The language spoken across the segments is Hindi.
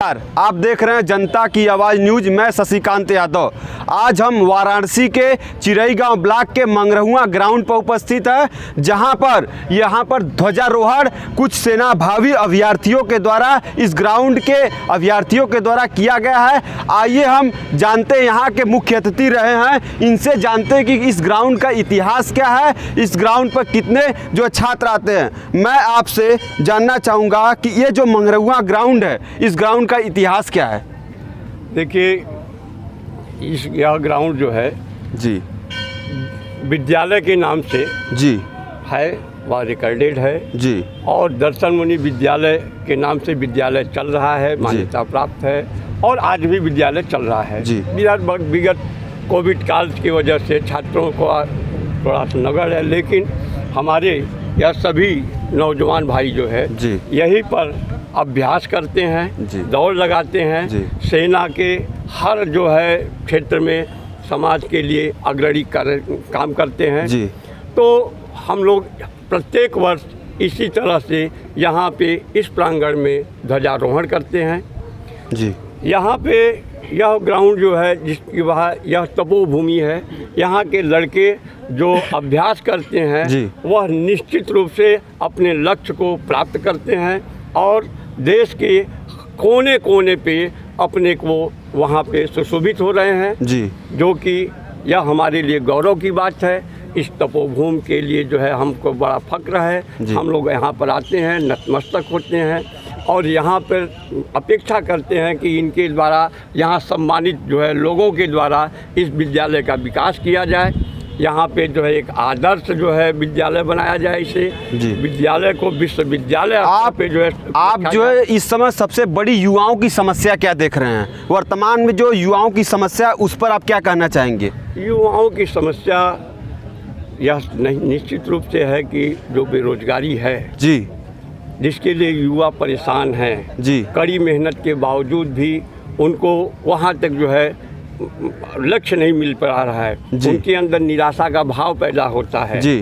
आप देख रहे हैं जनता की आवाज़ न्यूज। मैं शशिकांत यादव। आज हम वाराणसी के चिरईगांव ब्लॉक के मंगरहुआ ग्राउंड पर उपस्थित है, जहां पर यहाँ पर ध्वजारोहण कुछ सेना भावी अभ्यर्थियों के द्वारा इस ग्राउंड के अभ्यर्थियों के द्वारा किया गया है। आइए हम जानते हैं, यहाँ के मुख्य अतिथि रहे हैं, इनसे जानते हैं कि इस ग्राउंड का इतिहास क्या है, इस ग्राउंड पर कितने जो छात्र आते हैं। मैं आपसे जानना चाहूँगा कि ये जो मंगरहुआ ग्राउंड है, इस ग्राउंड का इतिहास क्या है। देखिए, यह ग्राउंड जो है जी विद्यालय के नाम से जी है, वह रिकॉर्डेड है जी, और दर्शन मुनि विद्यालय के नाम से विद्यालय चल रहा है, मान्यता प्राप्त है और आज भी विद्यालय चल रहा है जी। विगत कोविड काल की वजह से छात्रों को थोड़ा सा नगड़ है, लेकिन हमारे यह सभी नौजवान भाई जो है जी यहीं पर अभ्यास करते हैं, जी। दौड़ लगाते हैं, जी। सेना के हर जो है क्षेत्र में समाज के लिए अग्रणी काम करते हैं जी। तो हम लोग प्रत्येक वर्ष इसी तरह से यहाँ पे इस प्रांगण में ध्वजारोहण करते हैं। जी यहाँ पे यह ग्राउंड जो है जिसकी वहाँ यह तपोभूमि है, यहाँ के लड़के जो अभ्यास करते हैं जी। वह निश्चित रूप से अपने लक्ष्य को प्राप्त करते हैं और देश के कोने कोने पे अपने को वहाँ पे सुशोभित हो रहे हैं जी, जो कि यह हमारे लिए गौरव की बात है। इस तपोभूमि के लिए जो है हमको बड़ा फक्र है। हम लोग यहाँ पर आते हैं, नतमस्तक होते हैं और यहाँ पर अपेक्षा करते हैं कि इनके द्वारा यहाँ सम्मानित जो है लोगों के द्वारा इस विद्यालय का विकास किया जाए। यहाँ पे जो है एक आदर्श जो है विद्यालय बनाया जाए, इसे विद्यालय को विश्वविद्यालय आप जो है इस समय सबसे बड़ी युवाओं की समस्या क्या देख रहे हैं वर्तमान में? जो युवाओं की समस्या, उस पर आप क्या कहना चाहेंगे? युवाओं की समस्या यह निश्चित रूप से है कि जो बेरोजगारी है जी, जिसके लिए युवा परेशान हैं जी, कड़ी मेहनत के बावजूद भी उनको वहाँ तक जो है लक्ष्य नहीं मिल पा रहा है, उनके अंदर निराशा का भाव पैदा होता है जी।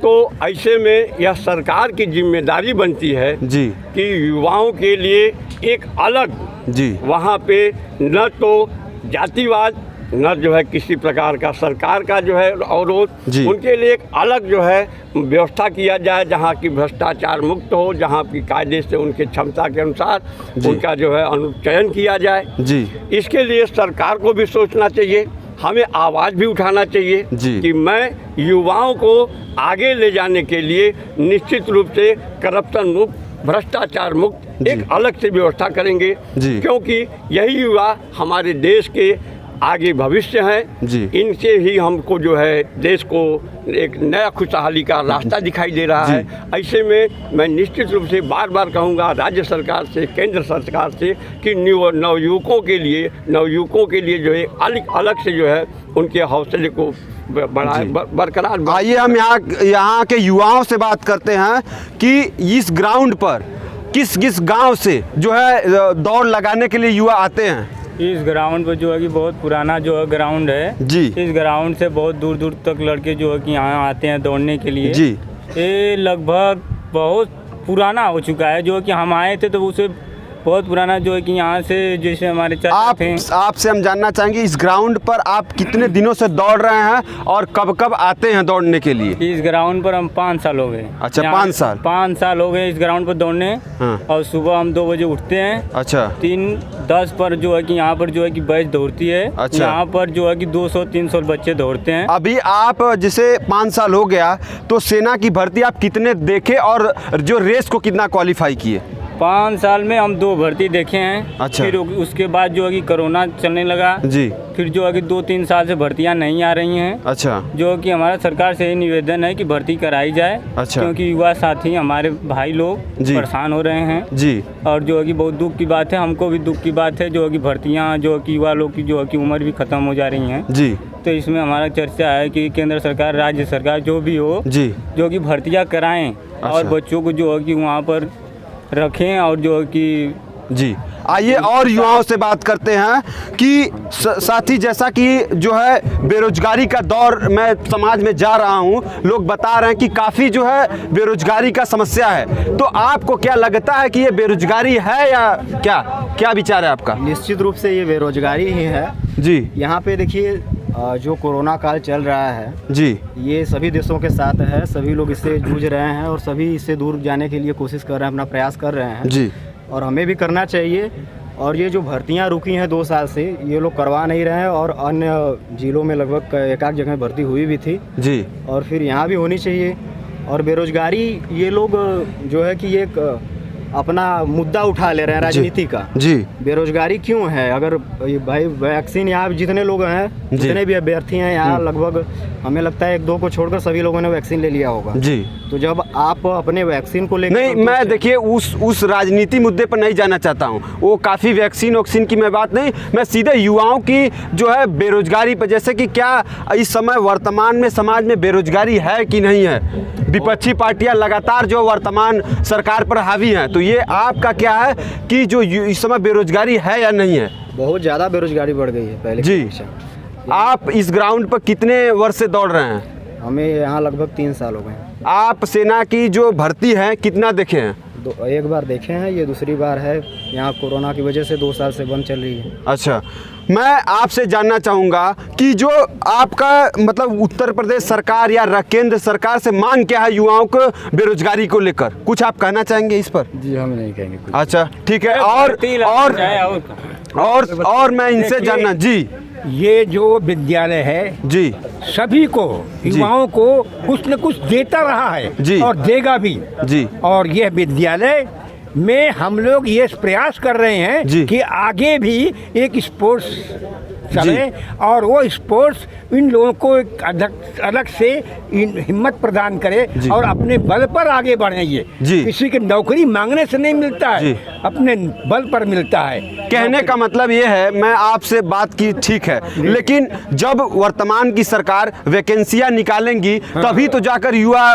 तो ऐसे में यह सरकार की जिम्मेदारी बनती है जी कि युवाओं के लिए एक अलग जी वहाँ पे न तो जातिवाद न जो है किसी प्रकार का सरकार का जो है अवरोध, उनके लिए एक अलग जो है व्यवस्था किया जाए जहाँ की भ्रष्टाचार मुक्त हो, जहाँ की कायदे से उनके क्षमता के अनुसार उनका जो है अनुचयन किया जाए जी। इसके लिए सरकार को भी सोचना चाहिए, हमें आवाज़ भी उठाना चाहिए कि मैं युवाओं को आगे ले जाने के लिए निश्चित रूप से करप्शन मुक्त, भ्रष्टाचार मुक्त एक अलग से व्यवस्था करेंगे, क्योंकि यही युवा हमारे देश के आगे भविष्य है। इनसे ही हमको जो है देश को एक नया खुशहाली का रास्ता दिखाई दे रहा है। ऐसे में मैं निश्चित रूप से बार बार कहूँगा राज्य सरकार से, केंद्र सरकार से कि नवयुवकों के लिए जो है अलग से जो है उनके हौसले को बरकरार। आइए हम यहाँ के युवाओं से बात करते हैं कि इस ग्राउंड पर किस किस गांव से जो है दौड़ लगाने के लिए युवा आते हैं। इस ग्राउंड पर जो है कि बहुत पुराना जो है ग्राउंड है जी। इस ग्राउंड से बहुत दूर दूर तक लड़के जो है कि यहाँ आते हैं दौड़ने के लिए जी। ये लगभग बहुत पुराना हो चुका है, जो कि हम आए थे तो उसे बहुत पुराना जो है कि यहाँ से जैसे हमारे आपसे हम जानना चाहेंगे इस ग्राउंड पर आप कितने दिनों से दौड़ रहे हैं और कब कब आते हैं दौड़ने के लिए? इस ग्राउंड पर हम 5 साल हो गए। अच्छा, 5 साल हो गए इस ग्राउंड पर दौड़ने। हाँ। और सुबह हम 2 बजे उठते हैं। अच्छा। 3:10 पर जो है कि यहाँ पर जो है कि बैच दौड़ती है। अच्छा। यहाँ पर जो है कि 200-300 बच्चे दौड़ते हैं। अभी आप जैसे 5 साल हो गया तो सेना की भर्ती आप कितने देखे और जो रेस को कितना क्वालिफाई किए? 5 साल में हम 2 भर्ती देखे हैं। अच्छा। फिर उसके बाद जो है कि कोरोना चलने लगा जी। फिर जो है कि 2-3 साल से भर्तियां नहीं आ रही हैं। अच्छा। जो कि हमारा सरकार से ये निवेदन है कि भर्ती कराई जाए। अच्छा। क्योंकि युवा साथी हमारे भाई लोग परेशान हो रहे हैं जी। और जो है कि बहुत दुख की बात है, हमको भी दुख की बात है जो है कि भर्तियाँ जो कि युवा लोग की जो है कि उम्र भी ख़त्म हो जा रही हैं जी। तो इसमें हमारा चर्चा है कि केंद्र सरकार, राज्य सरकार जो भी हो जी, जो कि भर्तियाँ कराएँ और बच्चों को जो है कि वहाँ पर रखें और जो कि जी। आइए और युवाओं से बात करते हैं कि साथी, जैसा कि जो है बेरोजगारी का दौर मैं समाज में जा रहा हूं, लोग बता रहे हैं कि काफ़ी जो है बेरोजगारी का समस्या है, तो आपको क्या लगता है कि ये बेरोजगारी है या क्या विचार है आपका? निश्चित रूप से ये बेरोजगारी ही है जी। यहाँ पे देखिए जो कोरोना काल चल रहा है जी, ये सभी देशों के साथ है, सभी लोग इससे जूझ रहे हैं और सभी इससे दूर जाने के लिए कोशिश कर रहे हैं, अपना प्रयास कर रहे हैं जी। और हमें भी करना चाहिए। और ये जो भर्तियां रुकी हैं 2 साल से, ये लोग करवा नहीं रहे हैं और अन्य जिलों में लगभग एक आध जगह भर्ती हुई भी थी जी, और फिर यहाँ भी होनी चाहिए। और बेरोजगारी ये लोग जो है कि ये अपना मुद्दा उठा ले रहे हैं राजनीति का। जी। बेरोजगारी क्यों है? अगर भाई वैक्सीन यहाँ जितने लोग हैं, जितने भी अभ्यर्थी हैं यहाँ, लगभग हमें लगता है 1-2 को छोड़कर सभी लोगों ने वैक्सीन ले लिया होगा। जी। तो जब आप अपने वैक्सीन को लेकर नहीं, मैं देखिए उस राजनीति मुद्दे पर नहीं जाना चाहता हूँ, वो काफ़ी वैक्सीन की मैं बात नहीं, मैं सीधे युवाओं की जो है बेरोजगारी पर, जैसे कि क्या इस समय वर्तमान में समाज में बेरोजगारी है कि नहीं है? विपक्षी पार्टियां लगातार जो वर्तमान सरकार पर हावी हैं, तो ये आपका क्या है कि जो इस समय बेरोजगारी है या नहीं है? बहुत ज़्यादा बेरोजगारी बढ़ गई है पहले जी। आप इस ग्राउंड पर कितने वर्ष से दौड़ रहे हैं? हमें यहाँ लगभग 3 साल हो गए। आप सेना की जो भर्ती है कितना देखे हैं? एक बार देखे हैं, ये दूसरी बार है। यहाँ कोरोना की वजह से 2 साल से बंद चल रही है। अच्छा, मैं आपसे जानना चाहूँगा कि जो आपका मतलब उत्तर प्रदेश सरकार या केंद्र सरकार से मांग क्या है युवाओं को बेरोजगारी को लेकर, कुछ आप कहना चाहेंगे इस पर? जी, हम नहीं कहेंगे कुछ। अच्छा, ठीक है। और मैं इनसे जानना जी, ये जो विद्यालय है जी, सभी को, युवाओं को कुछ न कुछ देता रहा है जी, और देगा भी जी। और यह विद्यालय में हम लोग ये प्रयास कर रहे हैं कि आगे भी एक स्पोर्ट्स चले और वो स्पोर्ट्स इन लोगों को एक अलग से हिम्मत प्रदान करे और अपने बल पर आगे बढ़े। ये किसी की नौकरी मांगने से नहीं मिलता है, अपने बल पर मिलता है। कहने का मतलब ये है, मैं आपसे बात की ठीक है, लेकिन जब वर्तमान की सरकार वैकेंसियां निकालेंगी तभी तो जाकर युवा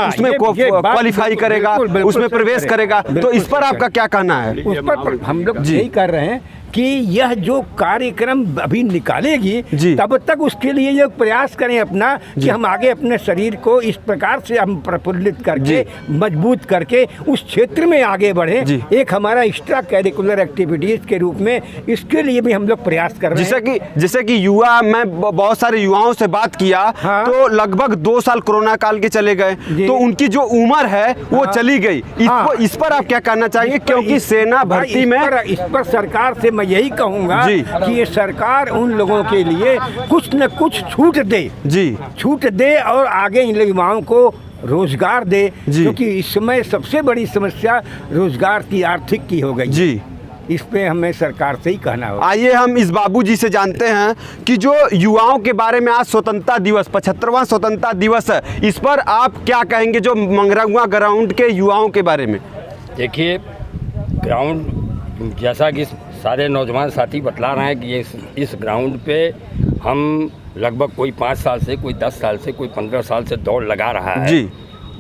उसमें क्वालिफाई करेगा, उसमें प्रवेश करेगा। तो इस पर आपका क्या कहना है? उस पर हम लोग यही कर रहे हैं कि यह जो कार्यक्रम अभी निकालेगी तब तक उसके लिए ये प्रयास करें अपना कि हम आगे अपने शरीर को इस प्रकार से हम प्रफुल्लित करके मजबूत करके उस क्षेत्र में आगे बढ़े। एक हमारा एक्स्ट्रा करिकुलर एक्टिविटीज के रूप में इसके लिए भी हम लोग प्रयास कर रहे हैं। जैसे कि युवा, मैं बहुत सारे युवाओं से बात किया तो लगभग 2 साल कोरोना काल के चले गए, तो उनकी जो उम्र है वो चली गई। इस पर आप क्या कहना चाहेंगे? क्योंकि सेना भर्ती में इस पर सरकार से यही कहूंगा कि ये सरकार उन लोगों के लिए कुछ न कुछ छूट दे और आगे इन युवाओं को रोजगार दे, क्योंकि इस समय सबसे बड़ी समस्या रोजगार की, आर्थिक की हो गई। इस पे हमें सरकार से ही कहना होगा। आइए हम इस बाबूजी से जानते हैं कि जो युवाओं के बारे में आज स्वतंत्रता दिवस 75वां स्वतंत्रता दिवस है, इस पर आप क्या कहेंगे जो मंगरहुआ ग्राउंड के युवाओं के बारे में? देखिए, ग्राउंड जैसा कि सारे नौजवान साथी बतला रहे हैं कि इस ग्राउंड पे हम लगभग कोई 5 साल से, कोई 10 साल से, कोई 15 साल से दौड़ लगा रहा है जी।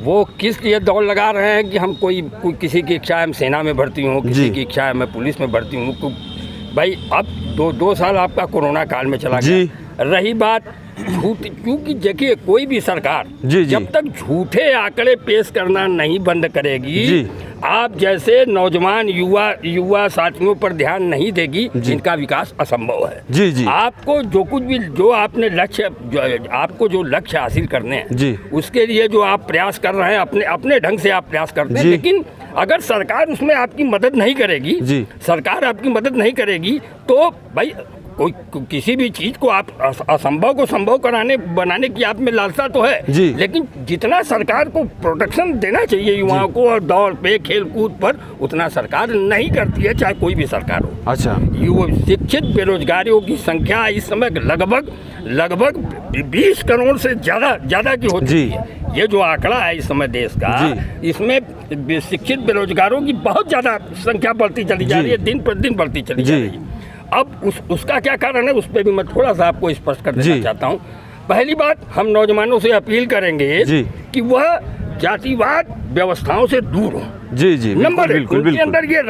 वो किस लिए दौड़ लगा रहे हैं कि हम कोई किसी की इच्छा है मैं सेना में भर्ती हूँ, किसी की इच्छा है मैं पुलिस में भर्ती हूँ। भाई अब 2 साल आपका कोरोना काल में चला गया। रही बात झूठ, क्योंकि देखिए कोई भी सरकार जब तक झूठे आंकड़े पेश करना नहीं बंद करेगी, आप जैसे नौजवान युवा साथियों पर ध्यान नहीं देगी, जिनका विकास असंभव है। आपको जो आपने आपको जो लक्ष्य हासिल करने हैं उसके लिए जो आप प्रयास कर रहे हैं, अपने ढंग से आप प्रयास करते हैं, लेकिन अगर सरकार उसमें आपकी मदद नहीं करेगी, सरकार आपकी मदद नहीं करेगी, तो भाई कोई किसी भी चीज को आप असंभव को संभव बनाने की आप में लालसा तो है, लेकिन जितना सरकार को प्रोटेक्शन देना चाहिए युवाओं को और दौड़ पे, खेल कूद पर, उतना सरकार नहीं करती है, चाहे कोई भी सरकार हो। अच्छा, युवा शिक्षित बेरोजगारियों की संख्या इस समय लगभग 20 करोड़ से ज्यादा की हो चुकी है। ये जो आंकड़ा है इस समय देश का, इसमें शिक्षित बेरोजगारों की बहुत ज्यादा संख्या बढ़ती चली जा रही है, दिन पर दिन बढ़ती चली जा रही है। अब उसका क्या कारण है, उस पर भी मैं थोड़ा सा आपको स्पष्ट कर देना चाहता हूँ। पहली बात, हम नौजवानों से अपील करेंगे कि वह जातिवाद व्यवस्थाओं से दूर हो। जी जी, नंबर एक, बिल्कुल उनके बिल्कुल। अंदर ये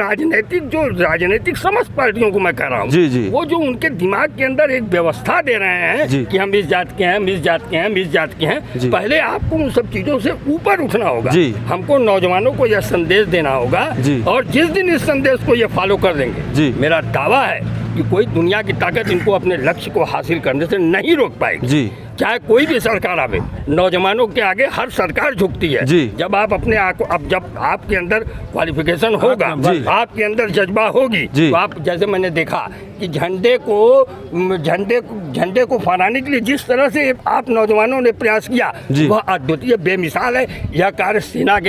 राजनीतिक समस्त पार्टियों को मैं कह रहा हूँ, जी जी, वो जो उनके दिमाग के अंदर एक व्यवस्था दे रहे हैं कि हम इस जात के हैं, हम इस जात के हैं, हम इस जात के हैं, पहले आपको उन सब चीजों से ऊपर उठना होगा। हमको नौजवानों को यह संदेश देना होगा, और जिस दिन इस संदेश को ये फॉलो कर देंगे, मेरा दावा है कि कोई दुनिया की ताकत इनको अपने लक्ष्य को हासिल करने से नहीं रोक पाएगी। चाहे कोई भी सरकार आवे, नौजवानों के आगे हर सरकार झुकती है। जब आप अपने जब आपके अंदर क्वालिफिकेशन होगा, आपके अंदर जज्बा होगी, तो आप, जैसे मैंने देखा कि झंडे को फहराने के लिए जिस तरह से आप नौजवानों ने प्रयास किया, वह अद्वितीय बेमिसाल है। यह कार्य सेना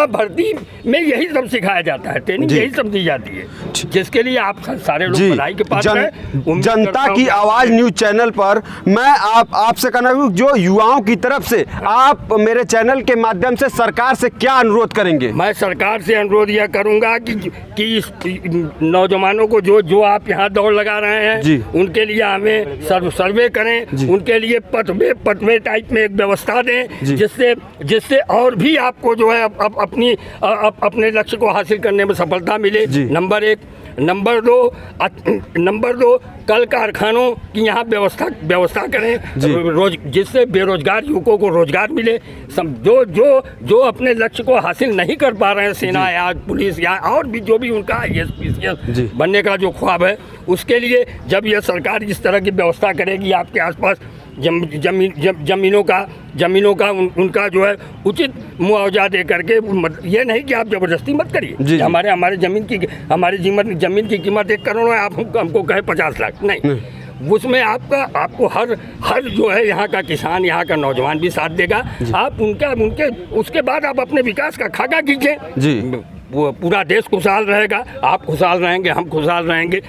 भर्ती में यही सब सिखाया जाता है, ट्रेनिंग यही सब दी जाती है, जिसके लिए आप सारे लोग पढ़ाई के पास हैं। जनता की आवाज न्यूज चैनल पर मैं आपसे कहना हूँ, जो युवाओं की तरफ से आप मेरे चैनल के माध्यम से सरकार से क्या अनुरोध करेंगे? मैं सरकार से अनुरोध यह करूंगा कि इस नौजवानों को जो आप यहाँ दौड़ लगा रहे हैं, उनके लिए हमें सर्वे करें, उनके लिए पटवे टाइप में एक व्यवस्था दें, जिससे और भी आपको जो है अपने लक्ष्य को हासिल करने में सफलता मिले। नंबर एक। नंबर दो, कल कारखानों की यहाँ व्यवस्था करें, जिससे बेरोजगार युवकों को रोजगार मिले। जो अपने लक्ष्य को हासिल नहीं कर पा रहे हैं, सेना या पुलिस या और भी जो भी उनका IAS बनने का जो ख्वाब है, उसके लिए जब यह सरकार इस तरह की व्यवस्था करेगी, आपके आसपास जमीनों का उनका जो है उचित मुआवजा दे करके, ये नहीं कि आप जबरदस्ती मत करिए। हमारे जमीन की कीमत 1 करोड़ है, आप हमको कहे 50 लाख, नहीं। उसमें आपको हर जो है यहाँ का किसान, यहाँ का नौजवान भी साथ देगा। आप उनके उसके बाद आप अपने विकास का खाका कीजिए, वो पूरा देश खुशहाल रहेगा, आप खुशहाल रहेंगे, हम खुशहाल रहेंगे,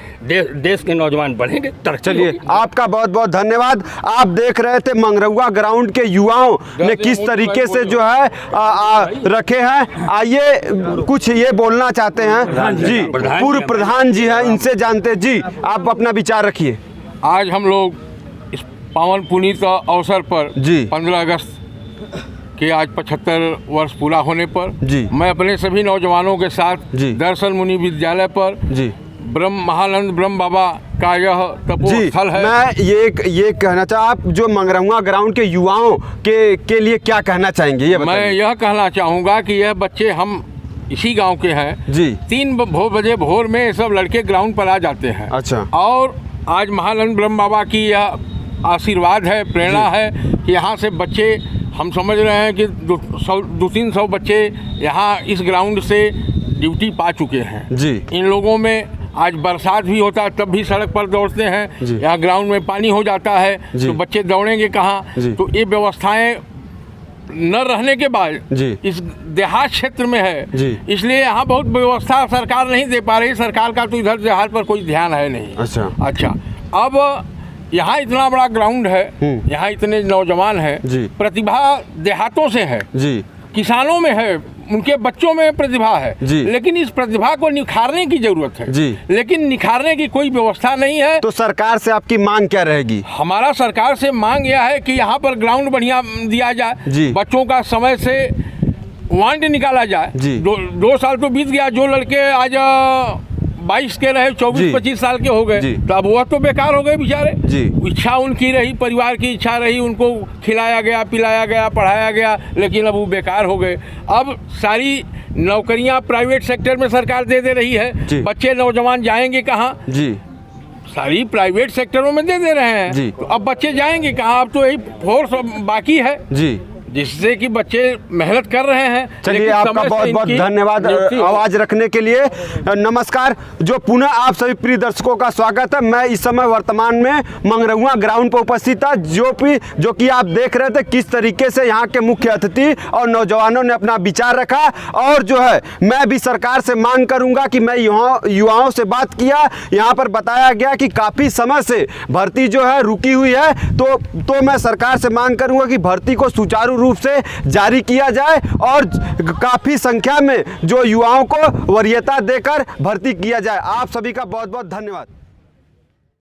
देश के नौजवान बढ़ेंगे। चलिए, आपका बहुत बहुत धन्यवाद। आप देख रहे थे मंगरहुआ ग्राउंड के युवाओं ने किस तरीके से जो है रखे हैं। आइए कुछ ये बोलना चाहते हैं जी, पूर्व प्रधान जी हैं, इनसे जानते। जी, आप अपना विचार रखिए। आज हम लोग इस पावन पुनीत अवसर पर 15 अगस्त के आज 75 वर्ष पूरा होने पर मैं अपने सभी नौजवानों के साथ दर्शन मुनि विद्यालय पर महानंद ब्रह्म बाबा का यह तपोस्थल है। मैं ये कहना चाहता, आप जो मंगरहुआ ग्राउंड के युवाओं के लिए क्या कहना चाहेंगे? ये मैं यह कहना चाहूँगा कि यह बच्चे, हम इसी गांव के हैं, 3 बजे भोर में सब लड़के ग्राउंड पर आ जाते हैं। अच्छा। और आज महानंद ब्रह्म बाबा की यह आशीर्वाद है, प्रेरणा है कि यहाँ से बच्चे, हम समझ रहे हैं कि 200-300 बच्चे यहाँ इस ग्राउंड से ड्यूटी पा चुके हैं। इन लोगों में आज बरसात भी होता है तब भी सड़क पर दौड़ते हैं, यहाँ ग्राउंड में पानी हो जाता है तो बच्चे दौड़ेंगे कहाँ? तो ये व्यवस्थाएं न रहने के बाद इस देहात क्षेत्र में है, इसलिए यहाँ बहुत व्यवस्था सरकार नहीं दे पा रही। सरकार का तो इधर देहात पर कोई ध्यान है नहीं। अच्छा, अब यहाँ इतना बड़ा ग्राउंड है, यहाँ इतने नौजवान हैं, प्रतिभा देहातों से है, किसानों में है, उनके बच्चों में प्रतिभा है, लेकिन इस प्रतिभा को निखारने की जरूरत है, लेकिन निखारने की कोई व्यवस्था नहीं है। तो सरकार से आपकी मांग क्या रहेगी? हमारा सरकार से मांग यह है कि यहाँ पर ग्राउंड बढ़िया दिया जाए, बच्चों का समय से वांड निकाला जाए। 2 साल तो बीत गया, जो लड़के आज 22 के रहे 24-25 साल के हो गए, तो अब वह तो बेकार हो गए बेचारे। इच्छा उनकी रही, परिवार की इच्छा रही, उनको खिलाया गया, पिलाया गया, पढ़ाया गया, लेकिन अब वो बेकार हो गए। अब सारी नौकरियां प्राइवेट सेक्टर में सरकार दे रही है, बच्चे नौजवान जाएंगे कहाँ? सारी प्राइवेट सेक्टरों में दे रहे हैं, तो अब बच्चे जाएंगे कहाँ? अब तो यही फोर्स बाकी है जिससे कि बच्चे मेहनत कर रहे हैं। चलिए, आपका बहुत बहुत धन्यवाद आवाज रखने के लिए। नमस्कार, जो पुनः आप सभी प्रिय दर्शकों का स्वागत है। मैं इस समय वर्तमान में मंगरहुआ ग्राउंड पर उपस्थित था, जो कि आप देख रहे थे किस तरीके से यहाँ के मुख्य अतिथि और नौजवानों ने अपना विचार रखा। और जो है, मैं भी सरकार से मांग करूँगा कि मैं युवाओं से बात किया, यहाँ पर बताया गया कि काफ़ी समय से भर्ती जो है रुकी हुई है, तो मैं सरकार से मांग करूँगा कि भर्ती को सुचारू रूप से जारी किया जाए और काफी संख्या में जो युवाओं को वरीयता देकर भर्ती किया जाए। आप सभी का बहुत बहुत धन्यवाद।